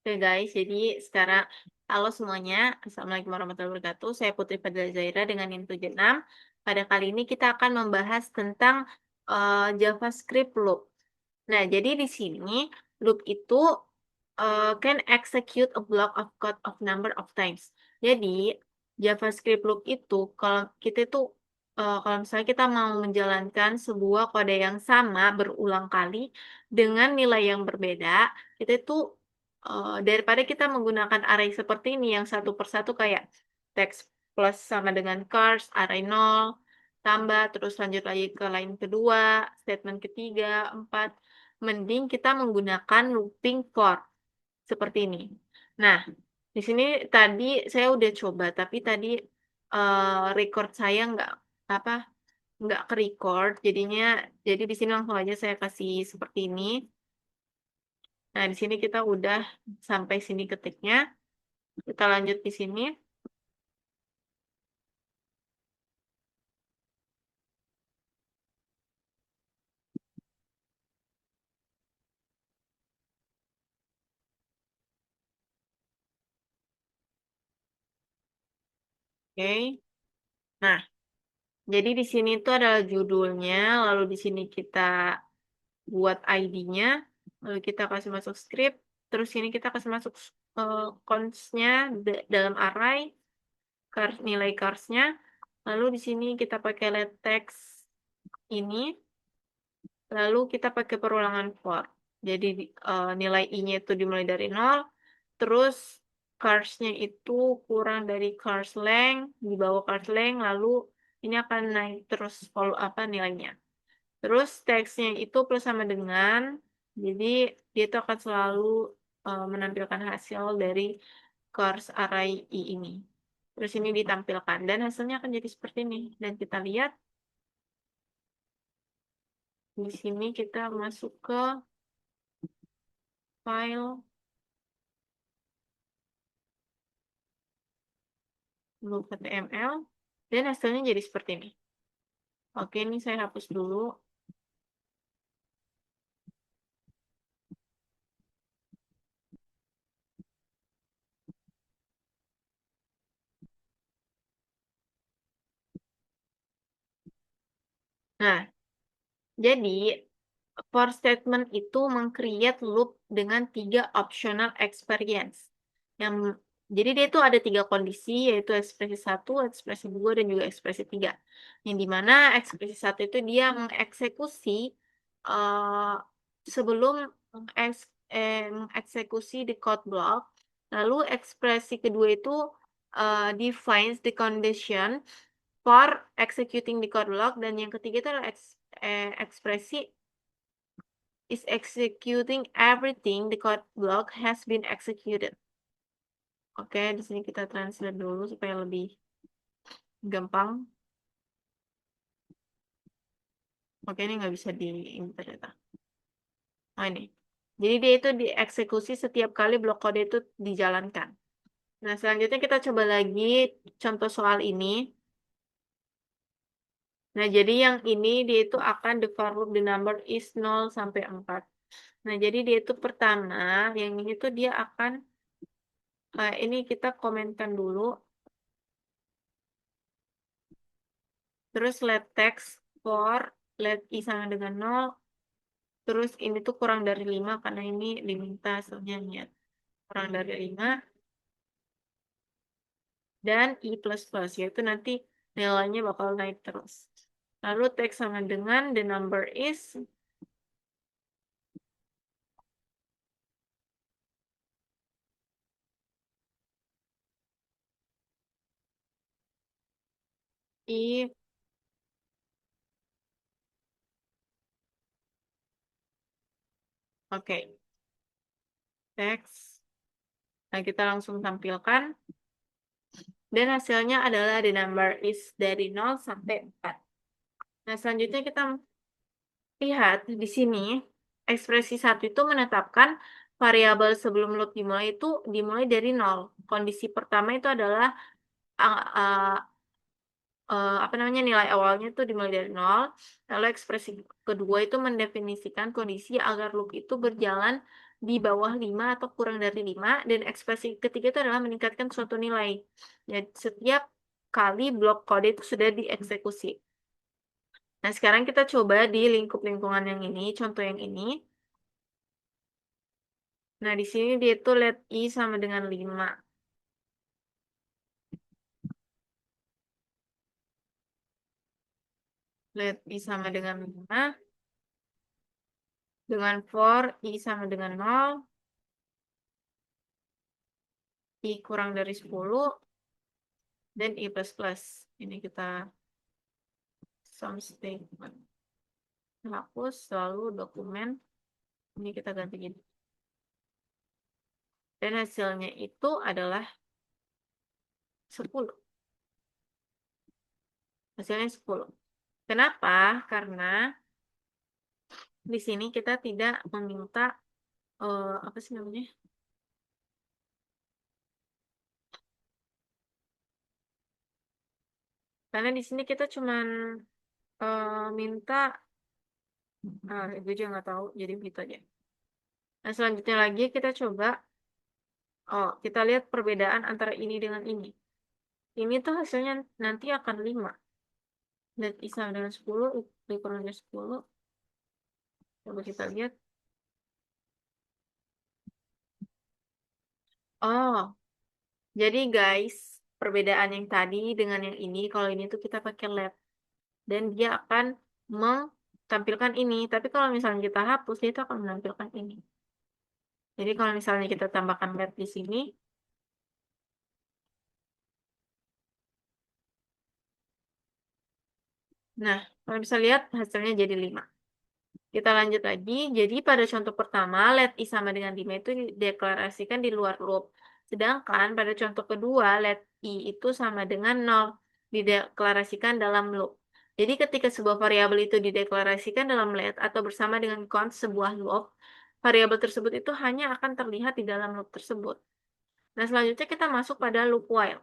Oke guys, jadi sekarang halo semuanya, Assalamualaikum warahmatullahi wabarakatuh. Saya Putri Fadila Zaira dengan NIM 76. Pada kali ini kita akan membahas tentang JavaScript loop. Nah, jadi di sini loop itu can execute a block of code of number of times. Jadi JavaScript loop itu kalau kita itu kalau misalnya kita mau menjalankan sebuah kode yang sama berulang kali dengan nilai yang berbeda, kita itu daripada kita menggunakan array seperti ini yang satu persatu kayak text plus sama dengan cars, array 0, tambah, terus lanjut lagi ke line kedua, statement ketiga, 4, mending kita menggunakan looping for, seperti ini. Nah, di sini tadi saya udah coba, tapi tadi, record saya apa, nggak ke-record, jadi di sini langsung aja saya kasih seperti ini. Nah, di sini kita udah sampai sini ketiknya, kita lanjut di sini. Oke. Nah, jadi di sini itu adalah judulnya, lalu di sini kita buat ID-nya, lalu kita kasih masuk script, terus ini kita kasih masuk const-nya dalam array, nilai cars-nya, lalu di sini kita pakai let text ini, lalu kita pakai perulangan for. Jadi nilai i-nya itu dimulai dari 0, terus cars-nya itu kurang dari cars length, di bawah cars length, lalu ini akan naik terus nilainya. Terus teksnya itu plus sama dengan, jadi dia itu akan selalu menampilkan hasil dari course array I ini. Terus ini ditampilkan dan hasilnya akan jadi seperti ini. Dan kita lihat di sini kita masuk ke file loop.html dan hasilnya jadi seperti ini. Oke, ini saya hapus dulu. Nah, jadi for statement itu meng-create loop dengan 3 optional experience. Jadi dia itu ada 3 kondisi, yaitu ekspresi 1, ekspresi 2, dan juga ekspresi 3. Yang dimana ekspresi 1 itu dia mengeksekusi sebelum mengeksekusi di code block. Lalu ekspresi kedua itu defines the condition for executing the code block, dan yang ketiga itu adalah ekspresi is executing everything the code block has been executed. Oke, di sini kita translate dulu supaya lebih gampang. Oke, ini nggak bisa di ini ternyata. Oh, ini. Jadi dia itu dieksekusi setiap kali blok kode itu dijalankan. Nah, selanjutnya kita coba lagi contoh soal ini. Nah, jadi yang ini dia itu akan the for loop the number is 0 sampai 4. Nah, jadi dia itu pertama, yang ini tuh dia akan ini kita komenkan dulu. Terus let text for let i sama dengan 0. Terus ini tuh kurang dari 5 karena ini diminta hasilnya ya. Kurang dari 5. Dan i++, yaitu nanti nilainya bakal naik terus. Lalu text sama dengan the number is if oke. Text. Nah, kita langsung tampilkan. Dan hasilnya adalah the number is dari 0 sampai 4. Nah, selanjutnya kita lihat di sini, ekspresi 1 itu menetapkan variabel sebelum loop dimulai itu dimulai dari 0. Kondisi pertama itu adalah nilai awalnya itu dimulai dari 0. Lalu ekspresi kedua itu mendefinisikan kondisi agar loop itu berjalan di bawah 5 atau kurang dari 5, dan ekspresi ketiga itu adalah meningkatkan suatu nilai. Jadi setiap kali blok kode itu sudah dieksekusi. Nah, sekarang kita coba di lingkup lingkungan yang ini, contoh yang ini. Nah, di sini dia itu let I sama dengan 5. Let I sama dengan 5. Dengan for I sama dengan 0. I kurang dari 10. Dan I plus plus. Ini kita sum statement. Hapus selalu dokumen. Ini kita ganti jadi. Dan hasilnya itu adalah 10. Hasilnya 10. Kenapa? Karena di sini kita tidak meminta apa sih namanya? Karena di sini kita cuman minta gue juga nggak tahu, jadi begitu aja. Nah, selanjutnya lagi kita coba kita lihat perbedaan antara ini dengan ini. Ini tuh hasilnya nanti akan 5. Dan I sama dengan 10, I kurang dari 10. Coba kita lihat. Oh, jadi guys, perbedaan yang tadi dengan yang ini, kalau ini tuh kita pakai lab. Dan dia akan menampilkan ini. Tapi kalau misalnya kita hapus, dia itu akan menampilkan ini. Jadi kalau misalnya kita tambahkan lab di sini, nah, kalau bisa lihat hasilnya jadi 5. Kita lanjut lagi. Jadi pada contoh pertama, let I sama dengan 5 itu dideklarasikan di luar loop. Sedangkan pada contoh kedua, let I itu sama dengan 0, dideklarasikan dalam loop. Jadi ketika sebuah variabel itu dideklarasikan dalam let atau bersama dengan const sebuah loop, variabel tersebut itu hanya akan terlihat di dalam loop tersebut. Nah, selanjutnya kita masuk pada loop while.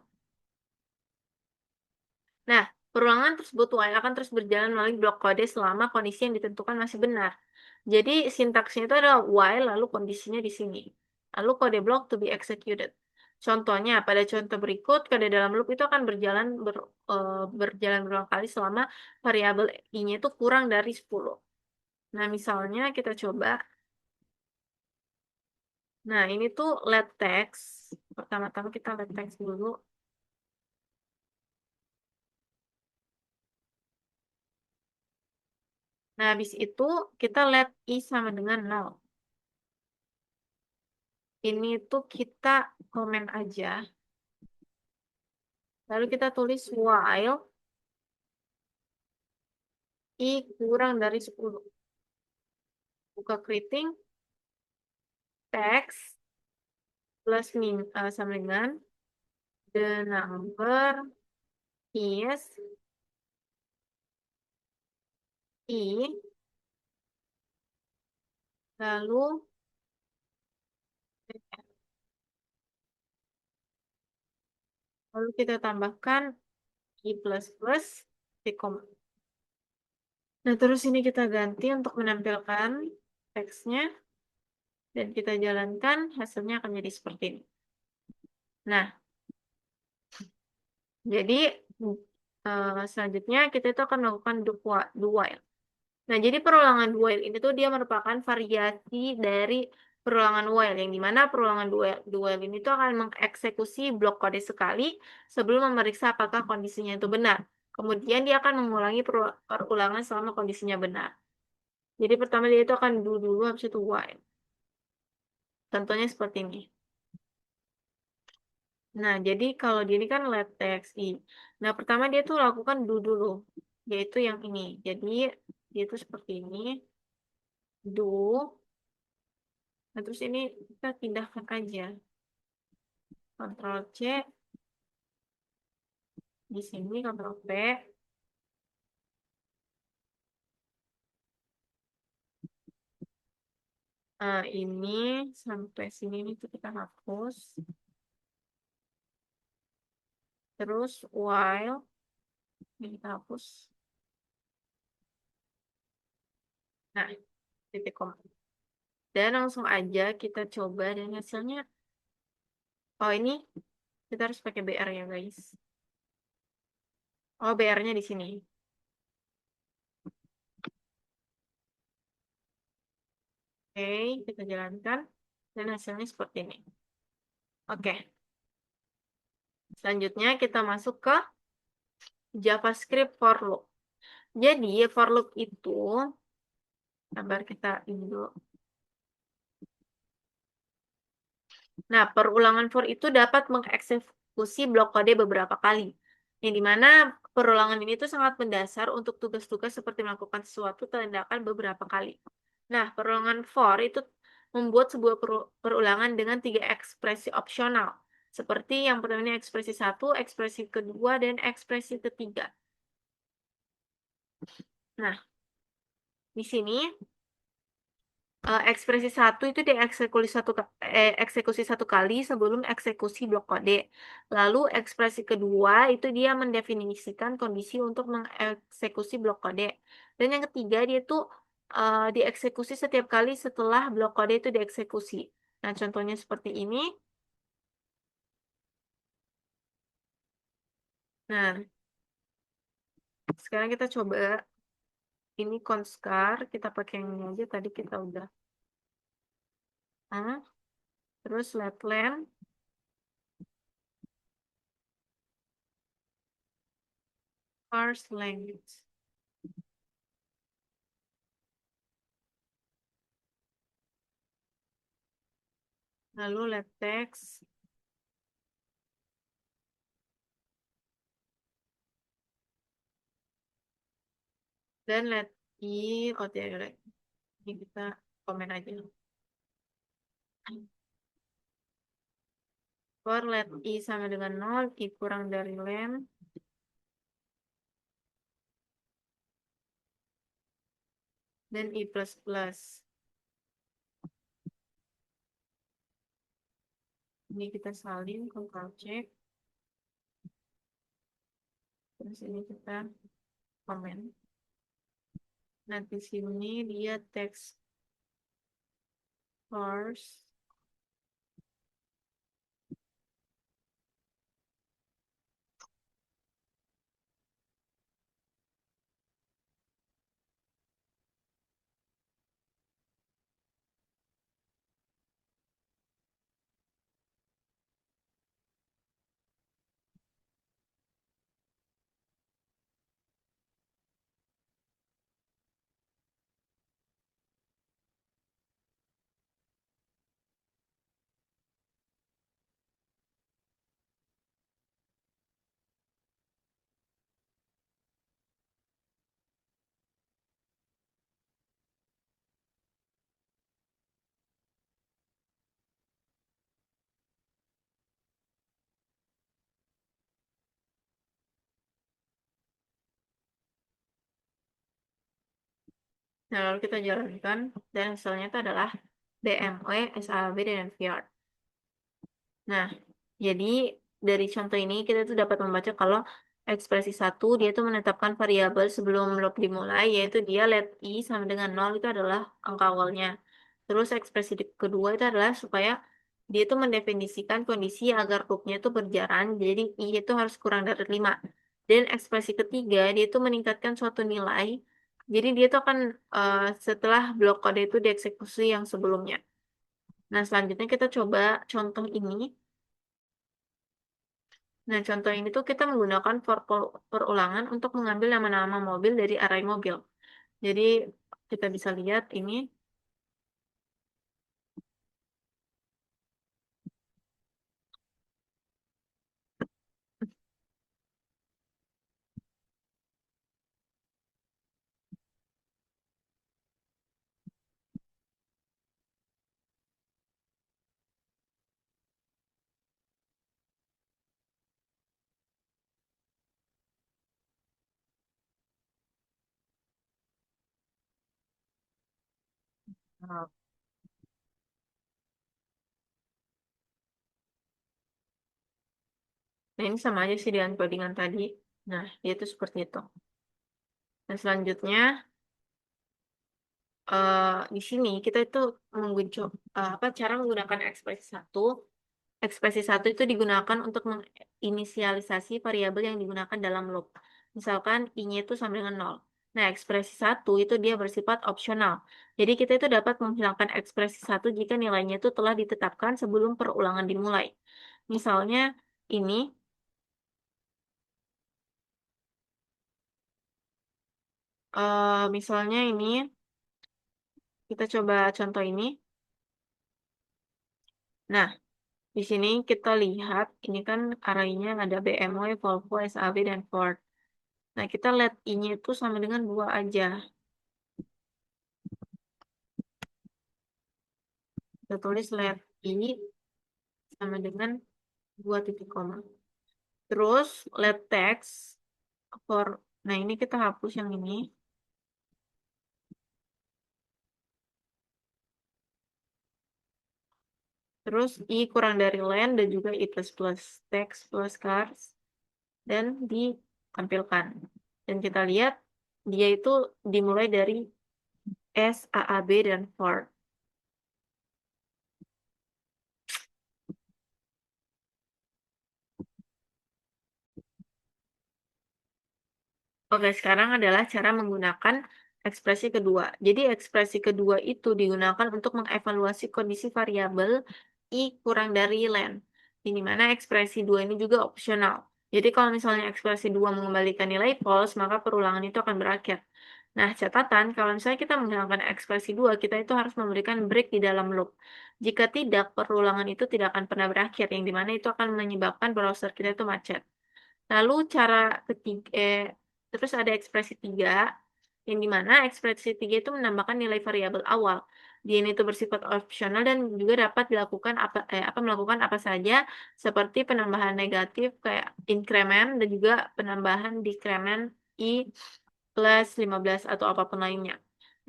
Nah, perulangan tersebut while akan terus berjalan melalui blok kode selama kondisi yang ditentukan masih benar. Jadi sintaksnya itu adalah while lalu kondisinya di sini. Lalu kode blok to be executed. Contohnya, pada contoh berikut, kode dalam loop itu akan berjalan berulang kali selama variabel i-nya itu kurang dari 10. Nah, misalnya kita coba. Nah, ini tuh let text. Pertama-tama kita let text dulu. Nah, habis itu kita let i sama dengan 0. Ini tuh kita komen aja. Lalu kita tulis while I kurang dari 10. Buka keriting, text, plus sama dengan the number is I. Lalu kita tambahkan I plus plus di koma. Nah, terus ini kita ganti untuk menampilkan teksnya. Dan kita jalankan, hasilnya akan jadi seperti ini. Nah, jadi selanjutnya kita itu akan melakukan do while. Nah, jadi perulangan do while ini tuh dia merupakan variasi dari perulangan while, yang dimana perulangan do while ini tuh akan mengeksekusi blok kode sekali sebelum memeriksa apakah kondisinya itu benar. Kemudian dia akan mengulangi perulangan selama kondisinya benar. Jadi pertama dia itu akan do dulu, habis itu while. Contohnya seperti ini. Nah, jadi kalau dia ini kan let text i. Nah, pertama dia tuh lakukan do dulu, yaitu yang ini. Jadi dia tuh seperti ini, do. Nah, terus ini kita pindahkan aja. Ctrl C, di sini Ctrl V. Ini sampai sini nih tuh kita hapus. Terus while ini kita hapus. Nah, titik koma. Dan langsung aja kita coba dan hasilnya. Oh, ini kita harus pakai BR ya, guys. Oh, BR-nya di sini. Oke, kita jalankan. Dan hasilnya seperti ini. Oke, selanjutnya kita masuk ke JavaScript for loop. Jadi, for loop itu, sabar kita ini dulu. Nah, perulangan for itu dapat mengeksekusi blok kode beberapa kali. Yang dimana perulangan ini tuh sangat mendasar untuk tugas-tugas seperti melakukan sesuatu tindakan beberapa kali. Nah, perulangan for itu membuat sebuah perulangan dengan 3 ekspresi opsional. Seperti yang pertama ini ekspresi 1, ekspresi kedua, dan ekspresi ketiga. Nah, di sini ekspresi 1 itu eksekusi satu kali sebelum eksekusi blok kode. Lalu ekspresi kedua itu dia mendefinisikan kondisi untuk mengeksekusi blok kode. Dan yang ketiga dia tuh dieksekusi setiap kali setelah blok kode itu dieksekusi. Nah, contohnya seperti ini. Nah, sekarang kita coba ini Conskar, kita pakai yang ini aja tadi kita udah. Ah, terus Latland, parse language. Lalu let text. Dan let i, oh tidak, ini kita komen aja. For let i sama dengan 0, i kurang dari len, dan i plus plus. Ini kita salin, Ctrl C. Terus ini kita komen. Nah, di sini dia text parse. Nah, lalu kita jalankan, dan hasilnya itu adalah DMW, SAB, dan VR. Nah, jadi dari contoh ini kita tuh dapat membaca kalau ekspresi 1 dia tuh menetapkan variabel sebelum loop dimulai, yaitu dia let i sama dengan 0 itu adalah angka awalnya. Terus ekspresi kedua itu adalah supaya dia tuh mendefinisikan kondisi agar loopnya itu berjalan, jadi i itu harus kurang dari 5. Dan ekspresi ketiga dia tuh meningkatkan suatu nilai, jadi dia tuh akan setelah blok kode itu dieksekusi yang sebelumnya. Nah, selanjutnya kita coba contoh ini. Nah, contoh ini tuh kita menggunakan for perulangan untuk mengambil nama-nama mobil dari array mobil. Jadi, kita bisa lihat ini. Nah, ini sama aja sih dengan codingan tadi. Nah, dia tuh seperti itu. Nah, selanjutnya, di sini kita itu cara menggunakan ekspresi satu itu digunakan untuk menginisialisasi variabel yang digunakan dalam loop. Misalkan I-nya itu sama dengan nol. Nah, ekspresi satu itu dia bersifat opsional. Jadi kita itu dapat menghilangkan ekspresi satu jika nilainya itu telah ditetapkan sebelum perulangan dimulai. Misalnya ini, misalnya ini, kita coba contoh ini. Nah, di sini kita lihat, ini kan arraynya ada BMW, Volvo, SAB, dan Ford. Nah, kita lihat I-nya itu sama dengan 2 aja. Kita tulis let I sama dengan 2 titik koma. Terus let text for, nah ini kita hapus yang ini. Terus I kurang dari len dan juga I plus plus text plus cars dan ditampilkan. Dan kita lihat dia itu dimulai dari S, A, A, B, dan Ford. Oke, sekarang adalah cara menggunakan ekspresi kedua. Jadi ekspresi kedua itu digunakan untuk mengevaluasi kondisi variabel I kurang dari len. Ini mana ekspresi dua ini juga opsional. Jadi kalau misalnya ekspresi dua mengembalikan nilai false, maka perulangan itu akan berakhir. Nah, catatan, kalau misalnya kita menghilangkan ekspresi dua, kita itu harus memberikan break di dalam loop. Jika tidak, perulangan itu tidak akan pernah berakhir, yang dimana itu akan menyebabkan browser kita itu macet. Lalu cara ketiga, terus ada ekspresi tiga, yang dimana ekspresi tiga itu menambahkan nilai variabel awal. Dia ini itu bersifat opsional dan juga dapat dilakukan melakukan apa saja seperti penambahan negatif kayak increment dan juga penambahan decrement I plus 15 atau apapun lainnya.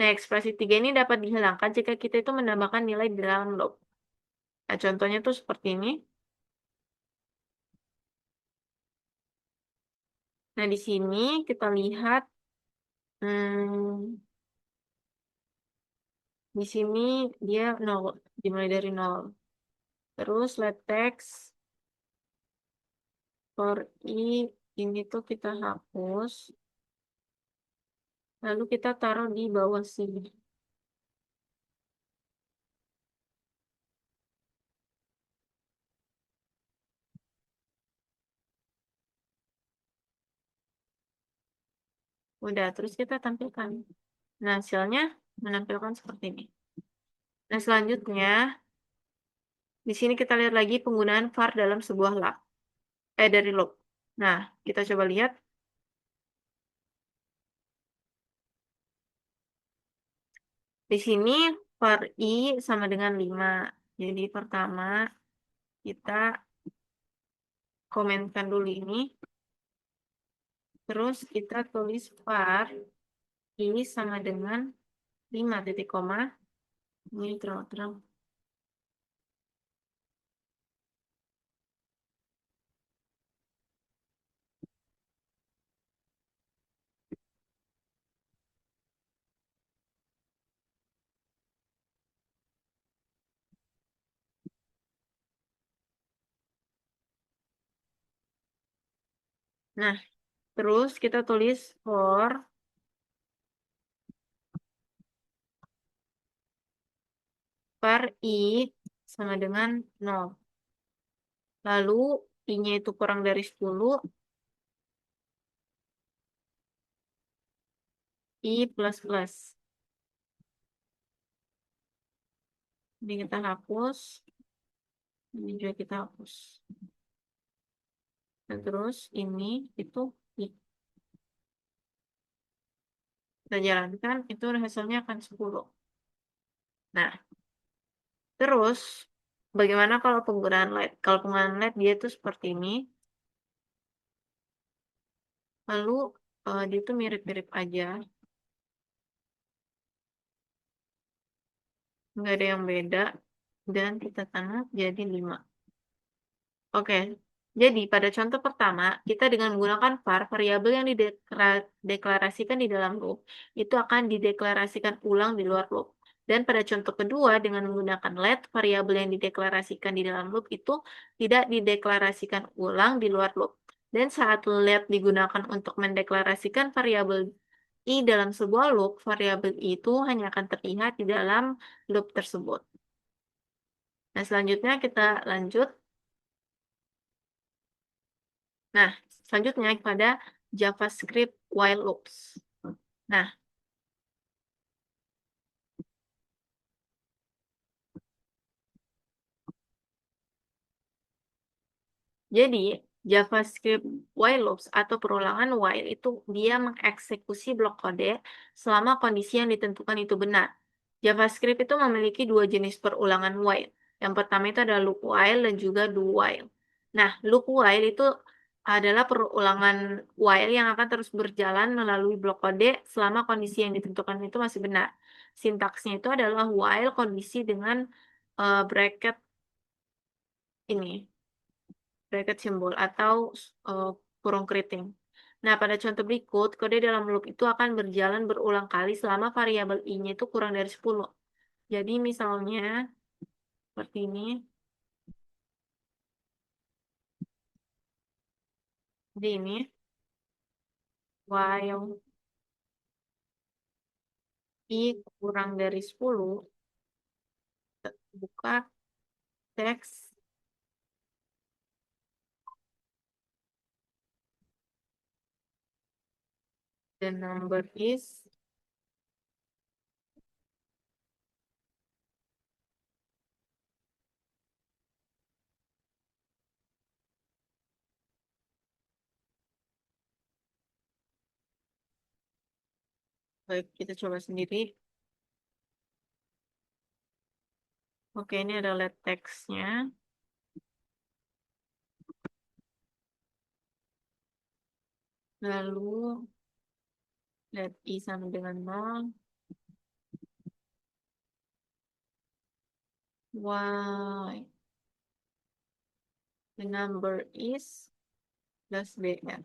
Nah, ekspresi tiga ini dapat dihilangkan jika kita itu menambahkan nilai di dalam loop. Nah, contohnya tuh seperti ini. Nah, di sini kita lihat hmm, di sini dia nol, dimulai dari nol. Terus let text for I ini tuh kita hapus. Lalu kita taruh di bawah sini. Udah, terus kita tampilkan. Nah, hasilnya menampilkan seperti ini. Nah, selanjutnya di sini kita lihat lagi penggunaan var dalam sebuah dari loop. Nah, kita coba lihat. Di sini var I sama dengan 5. Jadi pertama kita komenkan dulu ini. Terus kita tulis var ini sama dengan 5 titik koma. Ini terang-terang. Nah, terus kita tulis for var I sama dengan 0. Lalu I-nya itu kurang dari 10, I plus plus. Ini kita hapus. Ini juga kita hapus. Dan terus ini itu I. Kita jalankan, itu hasilnya akan 10. Nah, terus bagaimana kalau penggunaan LED? Kalau penggunaan LED dia itu seperti ini. Lalu dia itu mirip-mirip aja. Nggak ada yang beda. Dan kita tanam jadi 5. Oke. Jadi, pada contoh pertama, kita dengan menggunakan var, variabel yang dideklarasikan di dalam loop, itu akan dideklarasikan ulang di luar loop. Dan pada contoh kedua, dengan menggunakan let, variabel yang dideklarasikan di dalam loop itu tidak dideklarasikan ulang di luar loop. Dan saat let digunakan untuk mendeklarasikan variabel i dalam sebuah loop, variabel i itu hanya akan terlihat di dalam loop tersebut. Nah, selanjutnya kita lanjut. Nah, selanjutnya pada JavaScript while loops. Nah, jadi JavaScript while loops atau perulangan while itu dia mengeksekusi blok kode selama kondisi yang ditentukan itu benar. JavaScript itu memiliki dua jenis perulangan while. Yang pertama itu ada loop while dan juga do while. Nah, loop while itu adalah perulangan while yang akan terus berjalan melalui blok kode selama kondisi yang ditentukan itu masih benar. Sintaksnya itu adalah while kondisi dengan bracket ini, bracket simbol atau kurung keriting. Nah, pada contoh berikut, kode dalam loop itu akan berjalan berulang kali selama variabel i-nya itu kurang dari 10. Jadi misalnya seperti ini. Jadi ini while i kurang dari 10, buka teks the number is baik, kita coba sendiri. Oke, ini ada let teksnya. Lalu let i sama dengan 0. Y the number is plus br.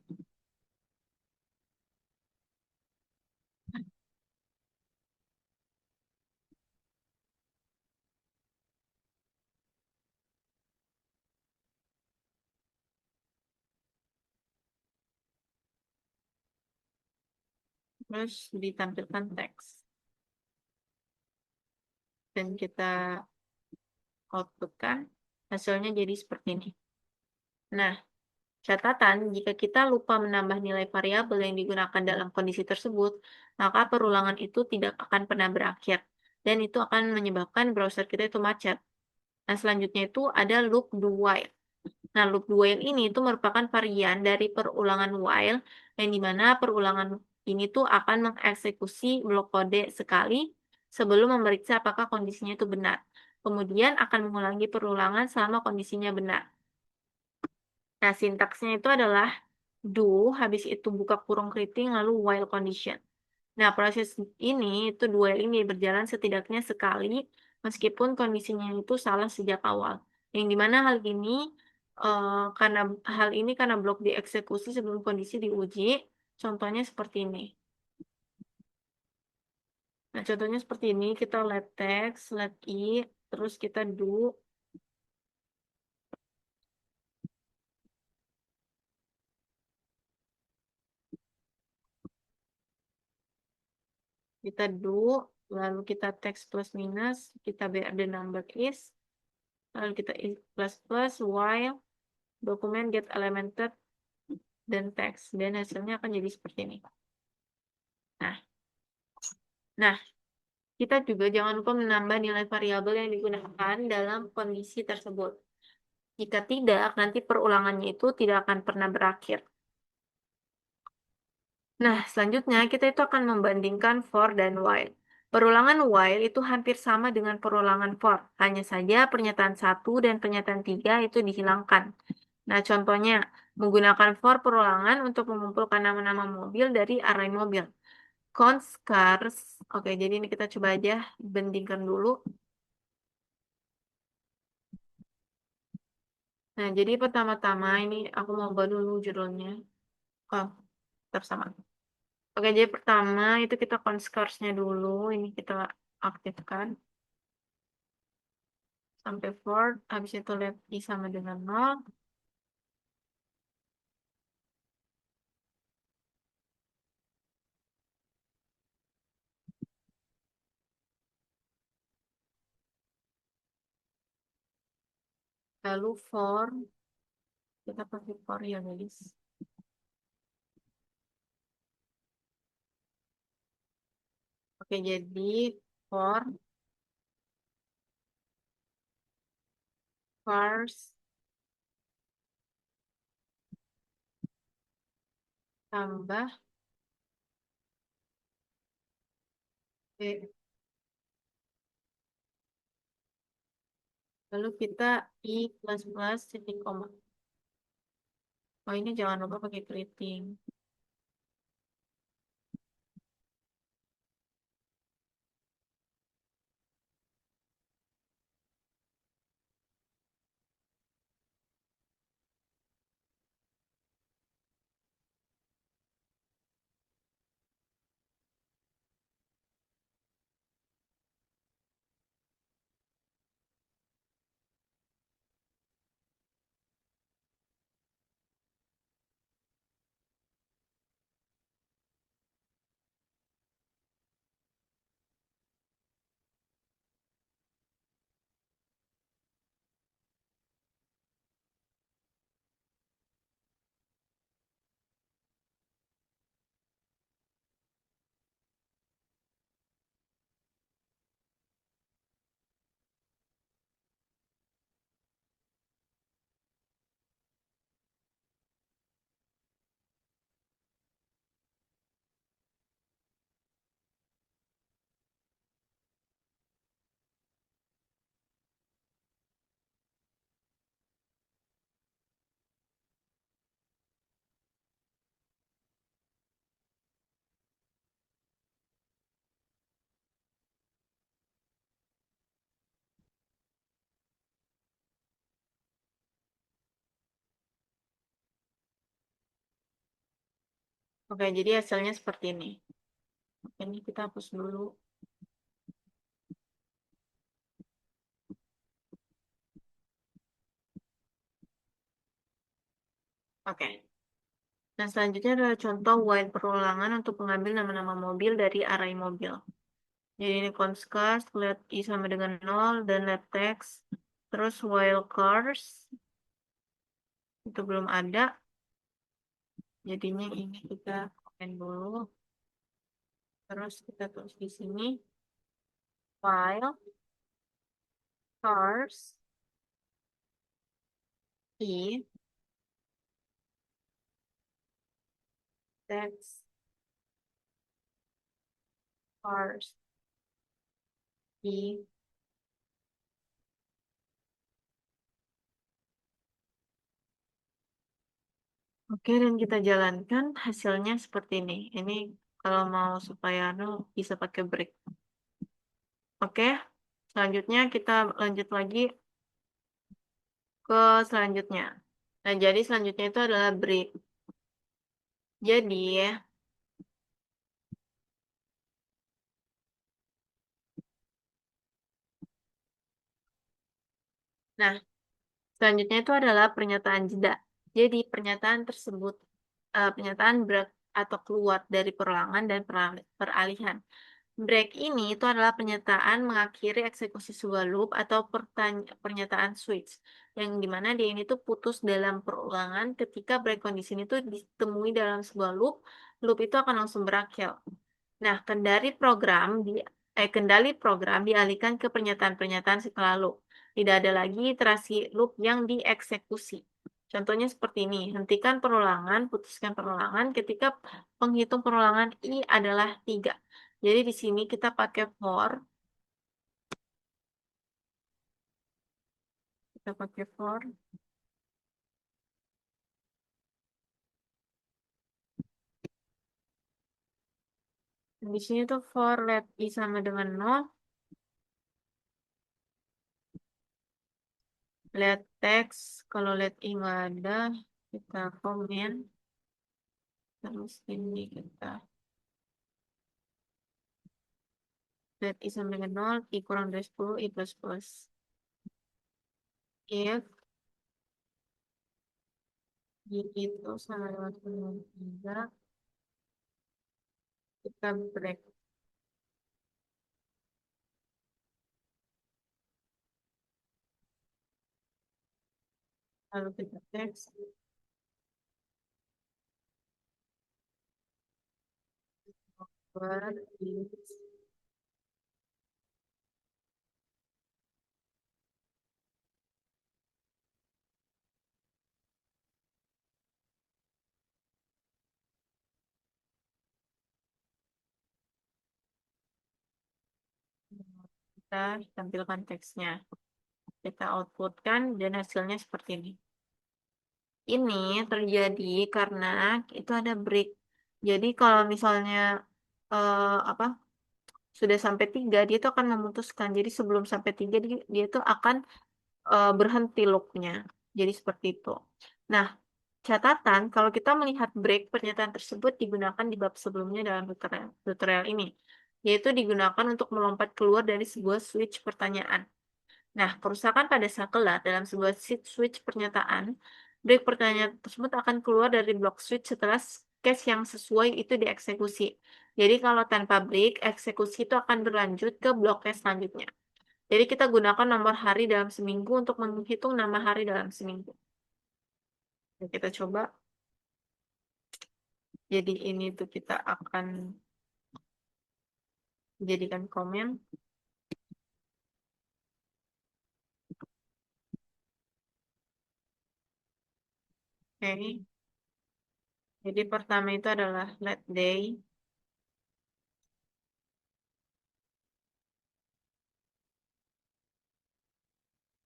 Terus ditampilkan teks. Dan kita outputkan, hasilnya jadi seperti ini. Nah, catatan, jika kita lupa menambah nilai variabel yang digunakan dalam kondisi tersebut, maka perulangan itu tidak akan pernah berakhir. Dan itu akan menyebabkan browser kita itu macet. Nah, selanjutnya itu ada loop do while. Nah, loop do while ini itu merupakan varian dari perulangan while, yang dimana perulangan ini tuh akan mengeksekusi blok kode sekali sebelum memeriksa apakah kondisinya itu benar. Kemudian akan mengulangi perulangan selama kondisinya benar. Nah, sintaksnya itu adalah do, habis itu buka kurung keriting, lalu while condition. Nah, proses ini, itu do while ini berjalan setidaknya sekali, meskipun kondisinya itu salah sejak awal. Yang dimana hal ini karena blok dieksekusi sebelum kondisi diuji, contohnya seperti ini. Nah, contohnya seperti ini, kita let text, let i, terus kita do, lalu kita text plus minus, kita br the number is, lalu kita if plus plus while dokumen get elemented dan teks, dan hasilnya akan jadi seperti ini. Nah, nah, kita juga jangan lupa menambah nilai variabel yang digunakan dalam kondisi tersebut. Jika tidak, nanti perulangannya itu tidak akan pernah berakhir. Nah, selanjutnya kita itu akan membandingkan for dan while. Perulangan while itu hampir sama dengan perulangan for, hanya saja pernyataan 1 dan pernyataan 3 itu dihilangkan. Nah, contohnya, menggunakan for perulangan untuk mengumpulkan nama-nama mobil dari array mobil. Const cars, oke, jadi ini kita coba aja bandingkan dulu. Nah, jadi pertama-tama ini aku mau buat dulu judulnya. Oh, tersama. Oke, jadi pertama itu kita conscarce-nya dulu. Ini kita aktifkan sampai for. Habis itu let i sama dengan 0. Lalu for. Kita pakai for ya guys. Oke, jadi for first tambah lalu kita i plus plus titik koma. Oh, ini jangan lupa pakai keriting. Oke, jadi hasilnya seperti ini. Oke, ini kita hapus dulu. Oke. Nah, selanjutnya adalah contoh while perulangan untuk mengambil nama-nama mobil dari array mobil. Jadi ini conscars, let i sama dengan 0, dan let text. Terus while cars, itu belum ada. Jadinya ini kita komen dulu. Terus kita tulis di sini, while cars i text cars i. Oke, dan kita jalankan hasilnya seperti ini. Ini kalau mau supaya bisa pakai break. Oke, selanjutnya kita lanjut lagi ke selanjutnya. Nah, jadi selanjutnya itu adalah break. Jadi, nah, selanjutnya itu adalah pernyataan jeda. Jadi, pernyataan tersebut, pernyataan break atau keluar dari perulangan dan peralihan. Break ini itu adalah pernyataan mengakhiri eksekusi sebuah loop atau pernyataan switch. Yang dimana dia ini tuh putus dalam perulangan ketika break condition itu ditemui dalam sebuah loop, loop itu akan langsung berakhir. Nah, kendali program dialihkan ke pernyataan-pernyataan setelah loop. Tidak ada lagi iterasi loop yang dieksekusi. Contohnya seperti ini, hentikan perulangan, putuskan perulangan ketika penghitung perulangan I adalah 3. Jadi di sini kita pakai for, kita pakai for. Di sini tuh for let I sama dengan 0. Lihat teks, kalau lihat i nggak ada, kita komen. Terus ini kita lihat i sama dengan 0, i kurang dari 10, i plus plus. If i itu sama dengan 3, kita break. Lalu kita teks, buat is. Kita tampilkan teksnya. Kita outputkan dan hasilnya seperti ini. Ini terjadi karena itu ada break. Jadi kalau misalnya apa sudah sampai 3, dia tuh akan memutuskan. Jadi sebelum sampai 3, dia tuh akan berhenti loopnya. Jadi seperti itu. Nah, catatan kalau kita melihat break, pernyataan tersebut digunakan di bab sebelumnya dalam tutorial ini, yaitu digunakan untuk melompat keluar dari sebuah switch pertanyaan. Nah, kerusakan pada sakelar dalam sebuah switch pernyataan, break pertanyaan tersebut akan keluar dari blok switch setelah case yang sesuai itu dieksekusi. Jadi kalau tanpa break, eksekusi itu akan berlanjut ke blok case selanjutnya. Jadi kita gunakan nomor hari dalam seminggu untuk menghitung nama hari dalam seminggu. Nah, kita coba. Jadi ini tuh kita akan jadikan komen. Oke. Jadi pertama itu adalah let day.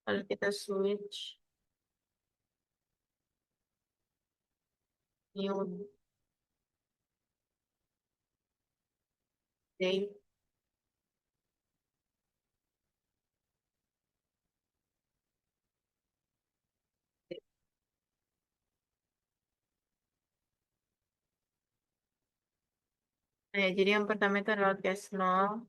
Lalu kita switch new day. Nah, ya, jadi yang pertama itu adalah case 0.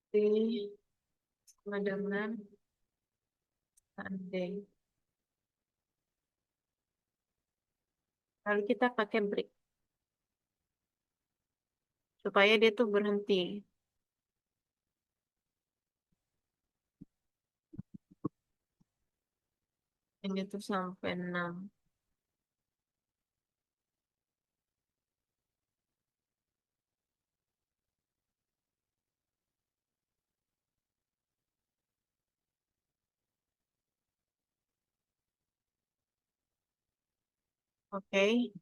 Day sama dengan Sunday. Lalu kita pakai break supaya dia tuh berhenti. Ini tuh sampai 6. Oke.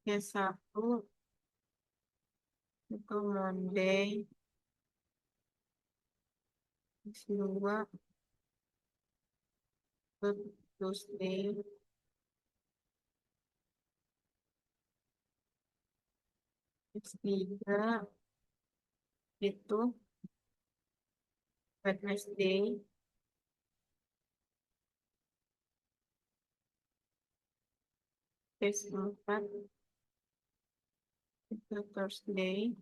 Case 1 itu Monday. Case 2 itu Tuesday. Case 3 itu Wednesday. Case 4 itu Thursday.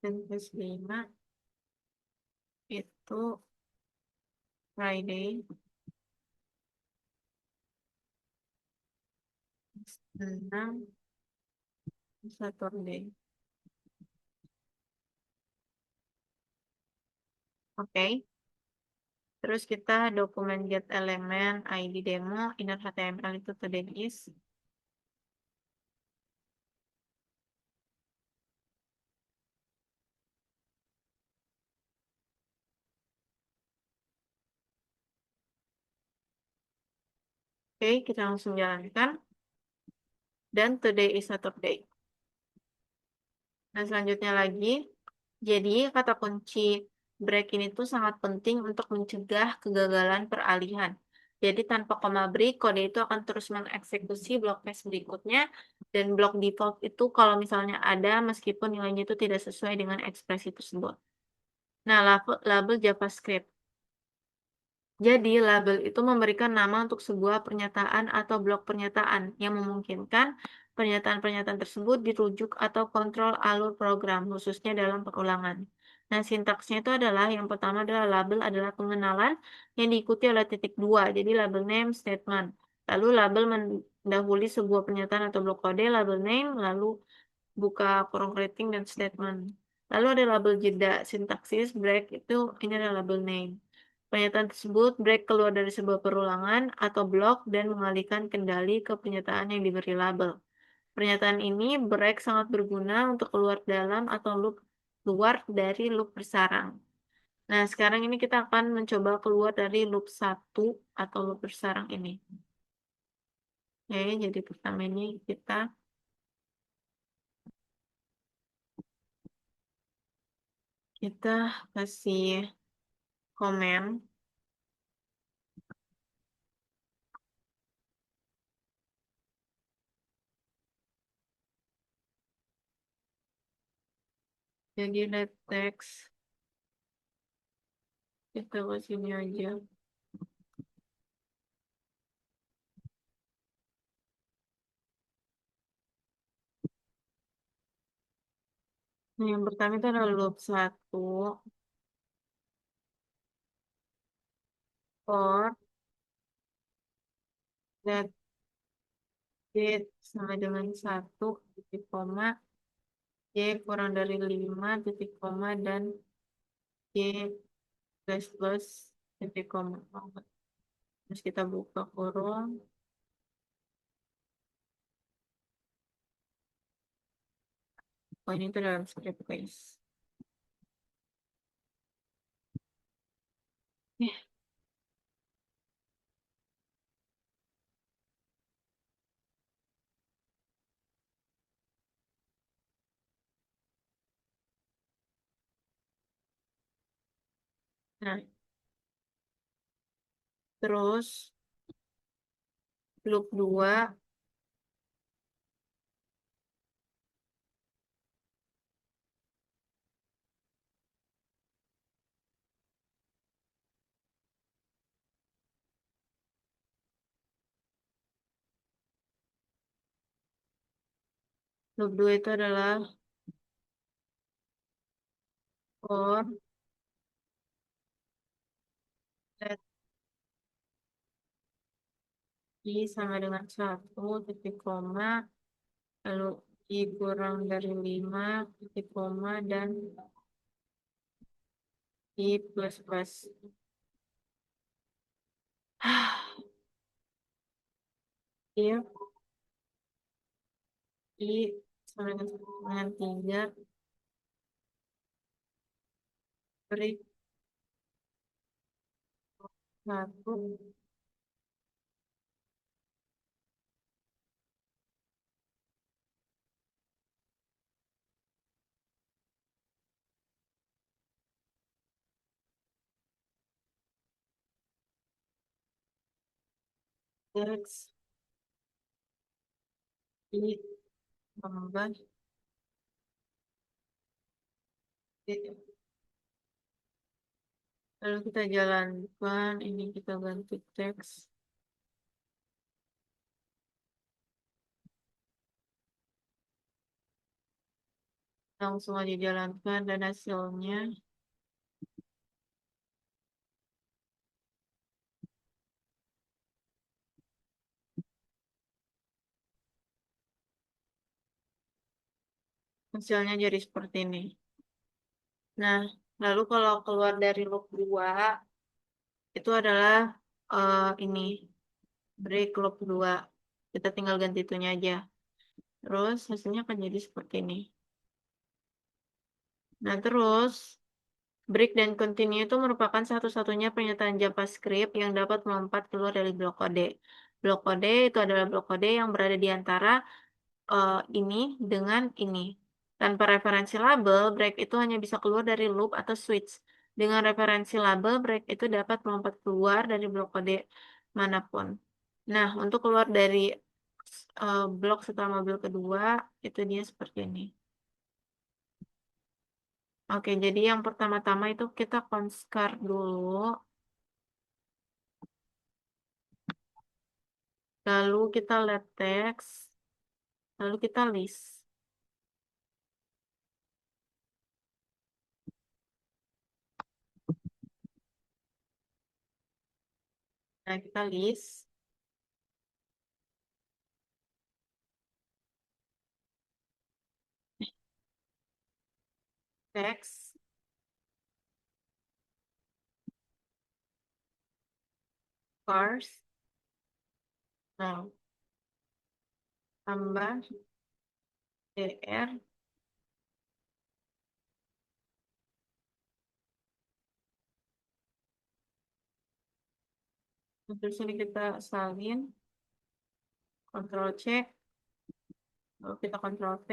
Dan case 5 itu Friday. Case 6 Saturday. Oke. Terus kita dokumen get elemen ID demo inner HTML itu today is. Oke, kita langsung jalankan. Dan today is Saturday. Nah, selanjutnya lagi. Jadi, kata kunci break ini tuh sangat penting untuk mencegah kegagalan peralihan. Jadi tanpa koma break, kode itu akan terus mengeksekusi blok cache berikutnya, dan blok default itu kalau misalnya ada meskipun nilainya itu tidak sesuai dengan ekspresi tersebut. Nah, label JavaScript. Jadi, label itu memberikan nama untuk sebuah pernyataan atau blok pernyataan yang memungkinkan pernyataan-pernyataan tersebut dirujuk atau kontrol alur program, khususnya dalam perulangan. Nah, sintaksnya itu adalah yang pertama adalah label adalah pengenalan yang diikuti oleh titik dua, jadi label name statement. Lalu label mendahului sebuah pernyataan atau blok kode, label name, lalu buka kurung rating dan statement. Lalu ada label jeda, sintaksis, break, itu ini adalah label name. Pernyataan tersebut break keluar dari sebuah perulangan atau blok dan mengalihkan kendali ke pernyataan yang diberi label. Pernyataan ini break sangat berguna untuk keluar dalam atau keluar dari loop bersarang. Nah, sekarang ini kita akan mencoba keluar dari loop satu atau loop bersarang ini. Oke, jadi pertama ini kita kasih komen. Jadi let text kita ke sini aja. Nah, yang pertama itu adalah loop 1 for let date sama dengan 1 titik koma y kurang dari 5 titik koma dan y plus plus titik koma. Terus kita buka kurung. Oh, ini tuh dalam script guys. Nah, terus loop 2 loop 2 itu adalah for let i sama dengan 1 titik koma lalu i kurang dari 5 titik koma dan i plus plus. Iya, i sama dengan 3 beri 1 x i tambah i. Lalu kita jalankan, ini kita ganti teks. Langsung aja jalankan dan hasilnya jadi seperti ini. Nah, lalu kalau keluar dari loop 2 itu adalah ini break loop 2. Kita tinggal ganti itunya aja. Terus hasilnya akan jadi seperti ini. Nah, terus break dan continue itu merupakan satu-satunya pernyataan JavaScript yang dapat melompat keluar dari blok kode. Blok kode itu adalah blok kode yang berada di antara ini dengan ini. Tanpa referensi label, break itu hanya bisa keluar dari loop atau switch. Dengan referensi label, break itu dapat melompat keluar dari blok kode manapun. Nah, untuk keluar dari blok setelah mobil kedua, itu dia seperti ini. Oke, jadi yang pertama-tama itu kita conskar dulu, lalu kita let text, lalu kita list. Nah, kita list text, cars, nah, tambah dr, terus ini kita salin, Ctrl C, lalu kita Ctrl V,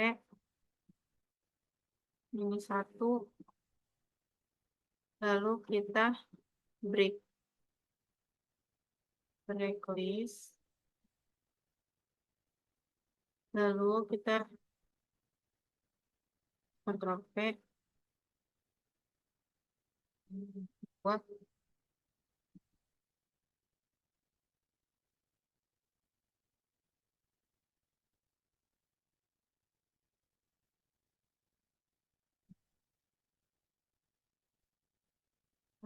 ini satu, lalu kita break, break list, lalu kita Ctrl V, buat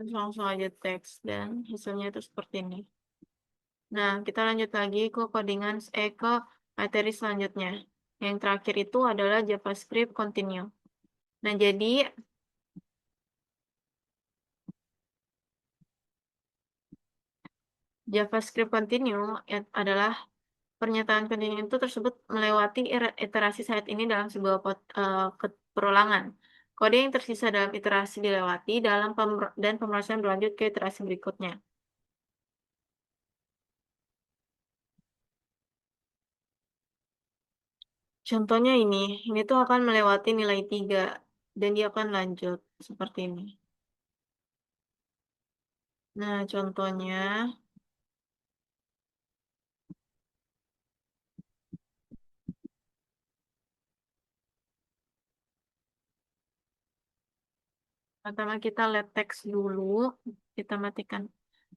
langsung aja teks dan hasilnya itu seperti ini. Nah, kita lanjut lagi ke codingan ke materi selanjutnya. Yang terakhir itu adalah JavaScript continue. Nah, jadi JavaScript continue adalah pernyataan continue itu tersebut melewati iterasi saat ini dalam sebuah perulangan. Kode yang tersisa dalam iterasi dilewati dan pemrosesan berlanjut ke iterasi berikutnya. Contohnya ini tuh akan melewati nilai 3 dan dia akan lanjut seperti ini. Nah, contohnya pertama kita let text dulu, kita matikan,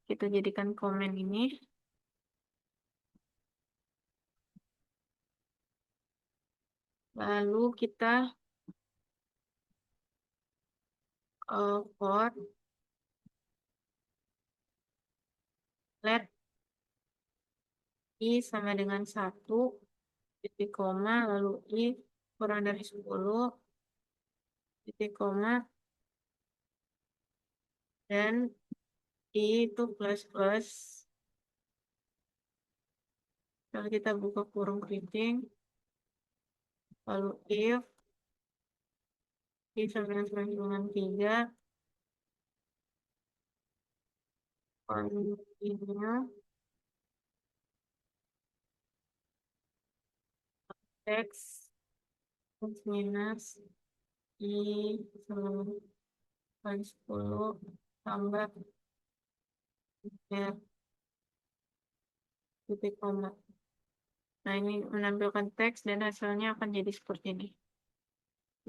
kita jadikan komen ini. Lalu kita for let i sama dengan 1, titik koma, lalu i kurang dari 10, titik koma, dan i itu plus, lalu kita buka kurung keriting, lalu if i sama dengan 3, continue text plus minus i sama kali 10 tambah ya, titik koma. Nah, ini menampilkan teks dan hasilnya akan jadi seperti ini.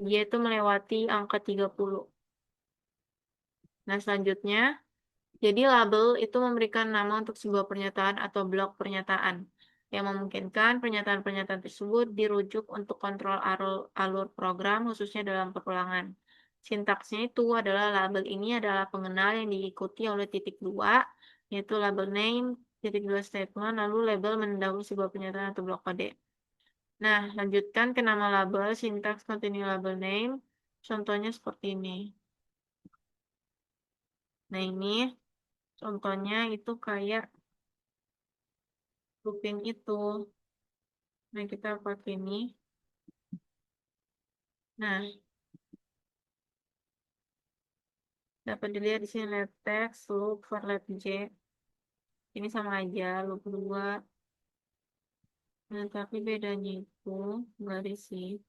Dia itu melewati angka 30. Nah, selanjutnya, jadi label itu memberikan nama untuk sebuah pernyataan atau blok pernyataan yang memungkinkan pernyataan-pernyataan tersebut dirujuk untuk kontrol alur program khususnya dalam perulangan. Sintaksnya itu adalah label ini adalah pengenal yang diikuti oleh titik 2, yaitu label name, titik 2 statement, lalu label mendahului sebuah pernyataan atau blok kode. Nah, lanjutkan ke nama label, sintaks continue label name, contohnya seperti ini. Nah, ini contohnya itu kayak grouping itu. Nah, kita pakai ini. Nah, dapat dilihat di sini let text, loop for let j. Ini sama aja, loop 2. Nah, tapi bedanya itu garis sih.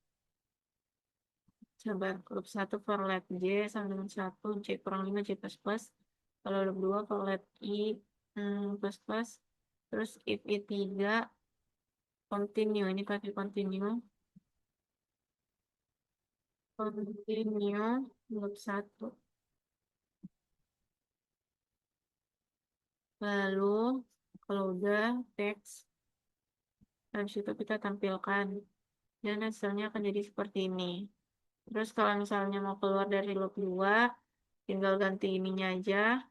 Coba loop 1 for let j sama dengan 1, j kurang 5, j plus plus. Kalau loop 2 for let i plus plus, terus if i3 continue, ini pakai continue loop 1. Lalu kalau udah teks, habis itu kita tampilkan dan hasilnya akan jadi seperti ini. Terus kalau misalnya mau keluar dari loop 2, tinggal ganti ininya aja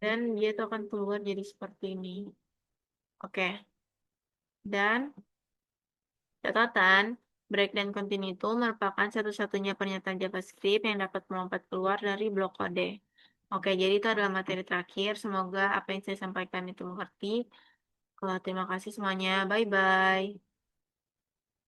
dan dia tuh akan keluar jadi seperti ini. Oke. Dan catatan, break dan continue itu merupakan satu-satunya pernyataan JavaScript yang dapat melompat keluar dari blok kode. Oke, jadi itu adalah materi terakhir. Semoga apa yang saya sampaikan itu mengerti. Terima kasih semuanya. Bye-bye.